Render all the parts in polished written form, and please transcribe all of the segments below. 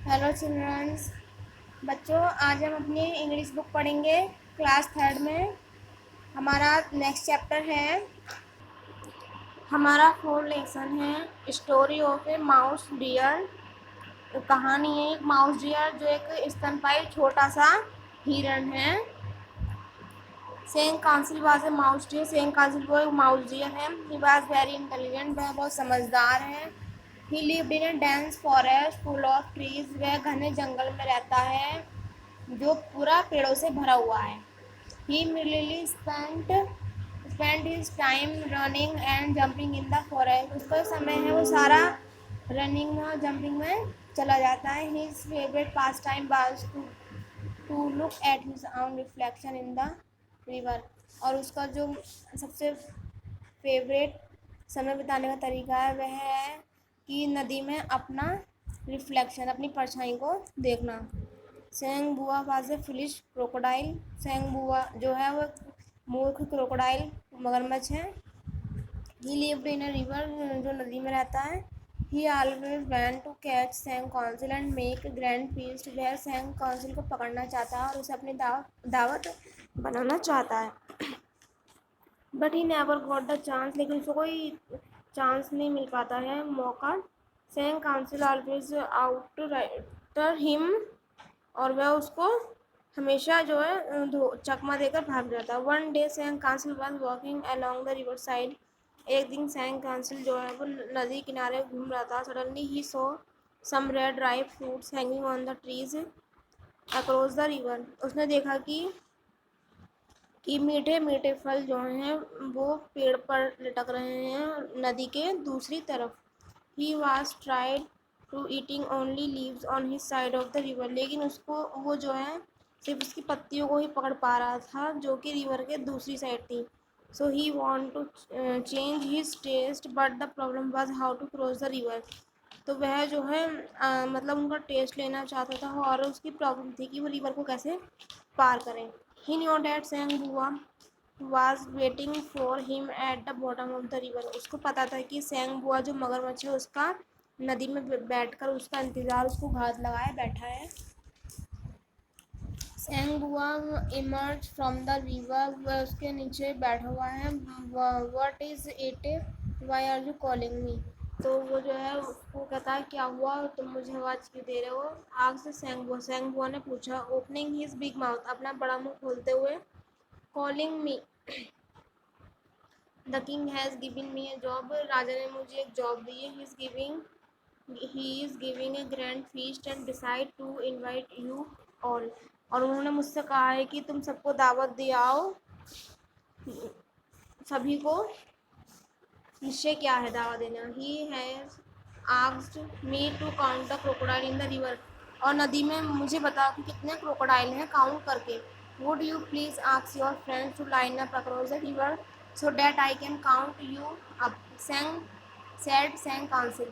Hello children's. बच्चों, आज हम अपनी इंग्लिश बुक पढ़ेंगे क्लास थर्ड में। हमारा नेक्स्ट चैप्टर है, हमारा फोर्थ लेसन है story of A mouse dear. कहानी है एक माउस डियर जो एक स्तनपायी छोटा सा हिरन है। Sang Kancil was a mouse deer. Sang Kancil वो एक माउस डियर है। ही वाज वेरी इंटेलिजेंट, वह बहुत समझदार है। ही lived in A dense forest full of trees. वह घने जंगल में रहता है जो पूरा पेड़ों से भरा हुआ है। ही merely spent his time running and jumping in the forest। उसका जो समय है वो सारा रनिंग और जंपिंग में चला जाता है। His favorite pastime was to look at his own reflection in the river। और उसका जो सबसे फेवरेट समय बिताने का तरीका है वह है कि नदी में अपना रिफ्लेक्शन, अपनी परछाई को देखना। सेंग बुआ was a foolish crocodile. Seng बुआ जो है वो मूर्ख क्रोकोडाइल मगरमच्छ है। ही लिव्ड इन अ रिवर, जो नदी में रहता है। He always went to catch Sang Kancil and make grand feast. वह सेंग काउंसिल को पकड़ना चाहता है और उसे अपनी दावत बनाना चाहता है। But he never got the chance, लेकिन उसको कोई चांस नहीं मिल पाता है, मौका। Seng council always out him, और वह उसको हमेशा जो है चकमा देकर भाग जाता है। One day Sang Kancil was walking along the river side. एक दिन सैंग कांसिल जो है वो नदी किनारे घूम रहा था। Suddenly he saw some red ripe fruits hanging on the trees across the river. उसने देखा कि मीठे मीठे फल जो हैं वो पेड़ पर लटक रहे हैं नदी के दूसरी तरफ। He was tried to eating only leaves on his side of the river. लेकिन उसको वो जो है सिर्फ उसकी पत्तियों को ही पकड़ पा रहा था जो कि रिवर के दूसरी साइड थी। So he want to change his taste but the problem was how to cross the river. तो वह जो है मतलब उनका टेस्ट लेना चाहता था और उसकी प्रॉब्लम थी कि वो रिवर को कैसे पार करें। ही न्यू डैट सेंग बुआ was waiting for him at the bottom of the river. उसको पता था कि सेंग बुआ जो मगरमच्छ है उसका नदी में बैठकर उसका इंतज़ार, उसको घात लगाए बैठा है। सेंग बुआ इमर्ज फ्रॉम द रिवर, वह उसके नीचे बैठा हुआ है। What is it, why are you calling me. तो वो जो है उसको कहता है क्या हुआ, तुम मुझे आवाज़ क्यों दे रहे हो। आग से सेंग बुआ ने पूछा, ओपनिंग हिज बिग माउथ, अपना बड़ा मुंह खोलते हुए। Calling me, the king has given me a job, राजा ने मुझे एक जॉब दी है। He is giving a grand feast and decide to invite you all. और उन्होंने मुझसे कहा है कि तुम सबको दावत दे आओ। सभी को निश्चय क्या है दावत देना। He has asked me to count the crocodile in the river. और नदी में मुझे बताओ कि कितने क्रोकोडाइल हैं, काउंट करके। Would you please ask your friends to line up across the river so that I can count you up, Sang Kancil.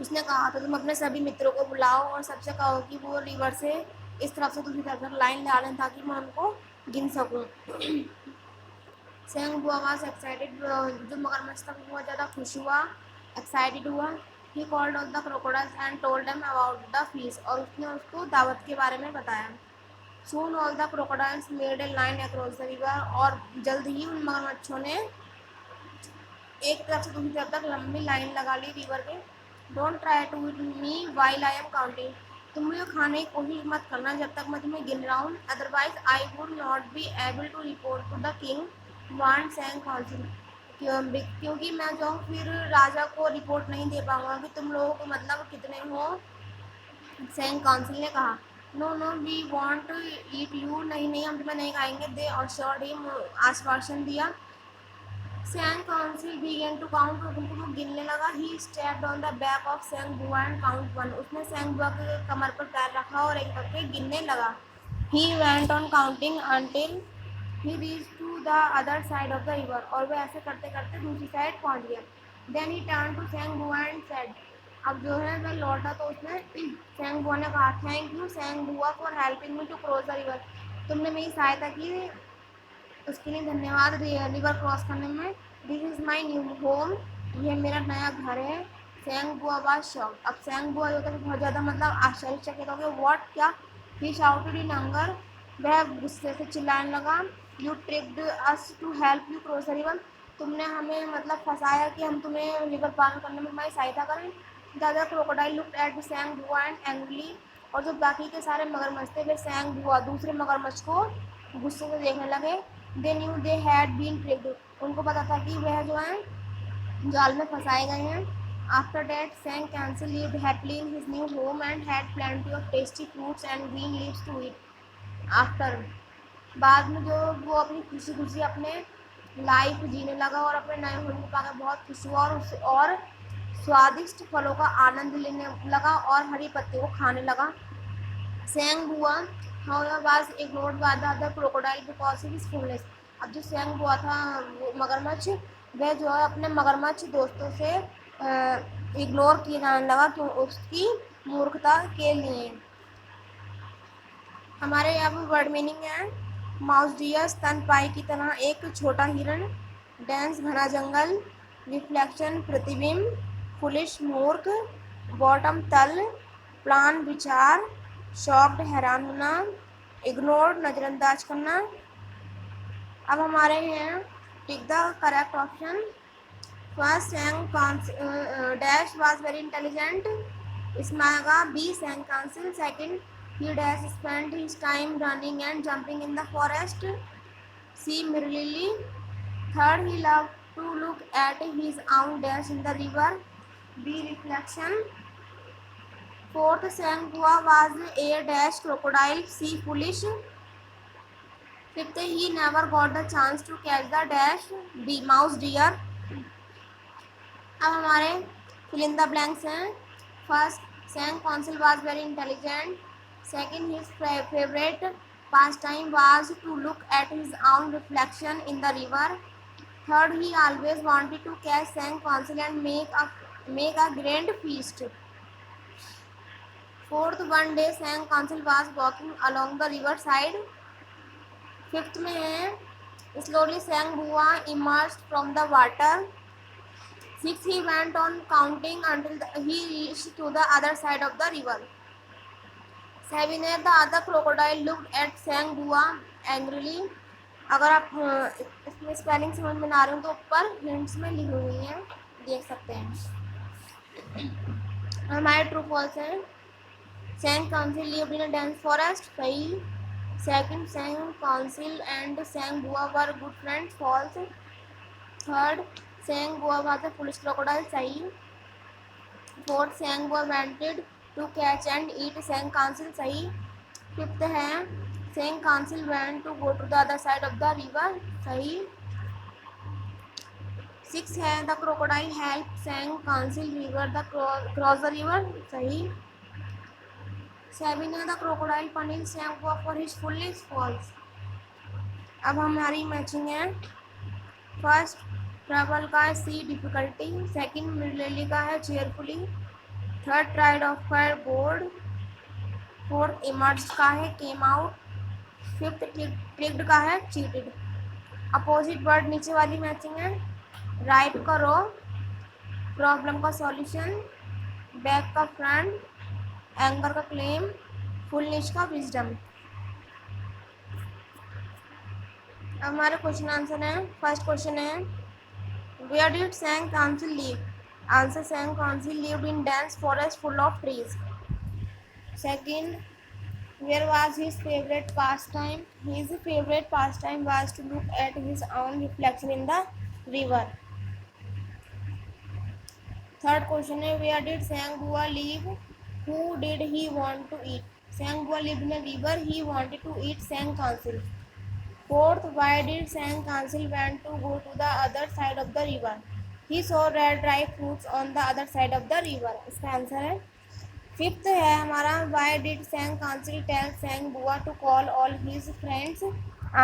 उसने कहा था तुम अपने सभी मित्रों को बुलाओ और सबसे कहो कि वो रिवर से इस तरफ से दूसरी तरफ तक लाइन डालें ताकि मैं उनको गिन सकूं। सेंग बुआ वाज एक्साइटेड, जो मगरमच्छ था बहुत ज़्यादा खुश हुआ, एक्साइटेड हुआ। He called all the crocodiles and told them about the fees, और उसने उसको दावत के बारे में बताया। सून all the crocodiles made a line across the river, और जल्द ही उन मगरमच्छों ने एक तरफ से दूसरी तरफ तक लंबी लाइन लगा ली रिवर के। Don't try to eat me while I am counting, तुम मुझे खाने की कोशिश मत करना जब तक मैं तुम्हें गिन रहा हूँ, otherwise I would not be able to report to the king want Sang Kancil. क्योंकि मैं जो फिर राजा को रिपोर्ट नहीं दे पाऊंगा कि तुम लोगों को मतलब कितने हो। सेंग काउंसिल ने कहा, no no we won't eat you, नहीं नहीं हम तुम्हें नहीं खाएंगे। दे अश्योर्ड हिम, आश्वासन दिया। Seng council begin to count, उनको गिनने लगा। ही stepped on the back of Seng Bua and count one, उसने सेंग बुआ के कमर पर पैर रखा और एक करके गिनने लगा। He went on counting until he reach to the other side of the river, और वह ऐसे करते करते दूसरी साइड पहुंच गया। Then he turn to Sang Bua and said, अब जो है वह लौटा तो उसने सेंग बुआ ने कहा, thank you Sang Bua for helping me to cross the river, तुमने मेरी सहायता की उसके लिए धन्यवाद रिवर क्रॉस करने में। This is my new home, यह मेरा नया घर है। सेंग बुआ वाज शॉक्ड। अब सेंग बुआ जो था बहुत ज़्यादा मतलब आश्चर्यचकित हो गया। व्हाट, क्या? ही शाउटेड इन हंगर, वह गुस्से से चिल्लाने लगा। You tricked us to help you cross the river, तुमने हमें मतलब फंसाया कि हम तुम्हें रिवर पार करने में हमारी सहायता करें। The other crocodile looked at Sang Bua and angrily, और जो बाकी के सारे मगरमच्छ थे वे सेंग बुआ दूसरे मगरमच्छ को गुस्से से देखने लगे। They knew they had been tricked, उनको पता था कि वह जो है जाल में फंसाए गए हैं। After that Sang Kancil lived happily in his new home and had plenty of tasty fruits and green leaves to eat. After, बाद में जो वो अपनी खुशी खुशी अपने लाइफ जीने लगा और अपने नए होम को पाकर बहुत खुश हुआ और स्वादिष्ट फलों का आनंद लेने लगा और हरी पत्ती को खाने लगा। सेंग बुआ however was ignored by the other crocodile because of his fullness। अब जो सेंग बुआ था वो मगरमच्छ, वह जो है अपने मगरमच्छ दोस्तों से इग्नोर किया जाने लगा क्यों, उसकी मूर्खता के लिए। हमारे यहाँ पर वर्ड मीनिंग है। माउस डियर स्तनपायी की तरह एक छोटा हिरण, डेंस घना जंगल, रिफ्लेक्शन प्रतिबिंब, फुलिश मूर्ख, बॉटम तल, प्लान विचार, शॉक्ड हैरान होना, इग्नोर्ड नज़रअंदाज करना। अब हमारे हैं tick the correct option. First Sang dash was very intelligent, इसमें आएगा B Sang Kancil. Second, he dash spent his time running and jumping in the forest, C merrily. Third, he loved to look at his own dash in the river, B reflection. Fourth, Sang Hua was a dash crocodile, C foolish. Fifth, he never got the chance to catch the dash, B mouse deer. अब हमारे fill in the blanks हैं। First, Sang Consul was very intelligent. Second, his favorite pastime was to look at his own reflection in the river. Third, he always wanted to catch Sang Consul and make a grand feast. Fourth, one day Sang Consul was walking along the river side. Fifth में है slowly Sang Hua emerged from the water. Sixth, he went on counting until he reached to the other side of the river. Seven, the other crocodile looked at Sang Hua angrily। अगर आप इसमें spelling समझ में ना आ रहे हो तो ऊपर हिंट्स में लिखी हुई है, देख सकते हैं। हमारे ट्रू फॉल्स हैं। Sang Council lived in a dense forest, सही। Second, Sang Council and Sang Hua were good friends, false। Third, Sang Hua was a foolish crocodile, सही। Fourth, Sang Hua wanted to catch and eat Sang Council, सही। Fifth है Sang Council went to go to the other side of the river, सही। Sixth है the crocodile helped Sang Council river the cross the river, सही। Seven है the crocodile punished Sang Hua for his foolish, false। अब हमारी matching है। First travel का है सी difficulty, second मिडलेली का है cheerfully, third tried of fire board, fourth emerge का है केम आउट, फिफ्थ ट्रिक्ड का है चीटेड। अपोजिट वर्ड नीचे वाली मैचिंग है। राइट का रो, प्रॉब्लम का सॉल्यूशन, बैक का फ्रंट, एंगर का क्लेम, फुलनेस का विजडम। अब हमारे क्वेश्चन आंसर है। फर्स्ट क्वेश्चन है where did Sang Council live? Answer Sang Council lived in dense forest full of trees। Second, where was his favorite pastime? His favorite pastime was to look at his own reflection in the river। Third question है where did Sang Hua live? Who did he want to eat? Sang Hua lived in a river, he wanted to eat Sang Council। Fourth, why did Sang Council want to go to the other side of the river? He saw red ripe fruits on the other side of the river। इसका answer है। Fifth है हमारा why did Sang Council tell Sang Hua to call all his friends?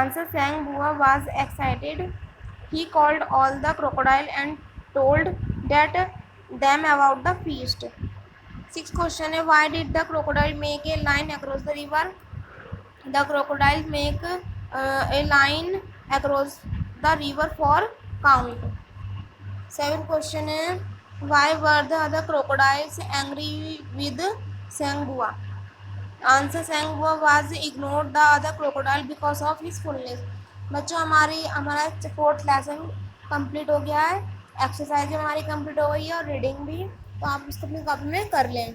Answer Sang Hua was excited, he called all the crocodile and told that them about the feast। Sixth question है why did the crocodile make a line across the river? The crocodile make a line across the river for count। Seven question है Why were the other crocodiles angry with Sangua? Answer Sangua was ignored the other crocodile because of his fullness. बच्चों हमारा fourth lesson complete हो गया है, exercise हमारी complete हो गई है और रीडिंग भी, तो आप इसको अपनी कॉपी में कर लें।